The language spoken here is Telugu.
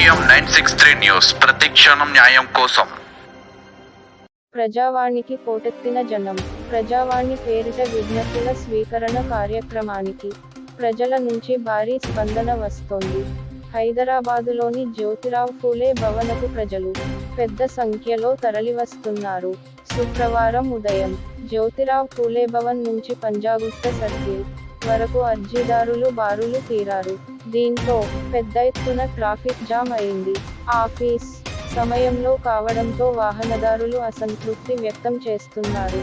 KBM 963 న్యూస్ ప్రతిక్షణం న్యాయం కోసం. ప్రజావాణికి పోటెత్తిన జనం. ప్రజావాణి పేరిట విజ్ఞప్తుల స్వీకరణ కార్యక్రమానికి ప్రజల నుంచి భారీ స్పందన వస్తోంది. హైదరాబాదులోని జ్యోతిరావు ఫూలే భవనకు ప్రజలు పెద్ద సంఖ్యలో తరలివస్తున్నారు. శుక్రవారం ఉదయం జ్యోతిరావు ఫూలే భవన్ నుంచి పంజాగుట్ట సర్కిల్ వరకు అర్జీదారులు బారులు తీరారు. దీంతో పెద్ద ఎత్తున ట్రాఫిక్ జామ్ అయింది. ఆఫీస్ సమయంలో కావడంతో వాహనదారులు అసంతృప్తి వ్యక్తం చేస్తున్నారు.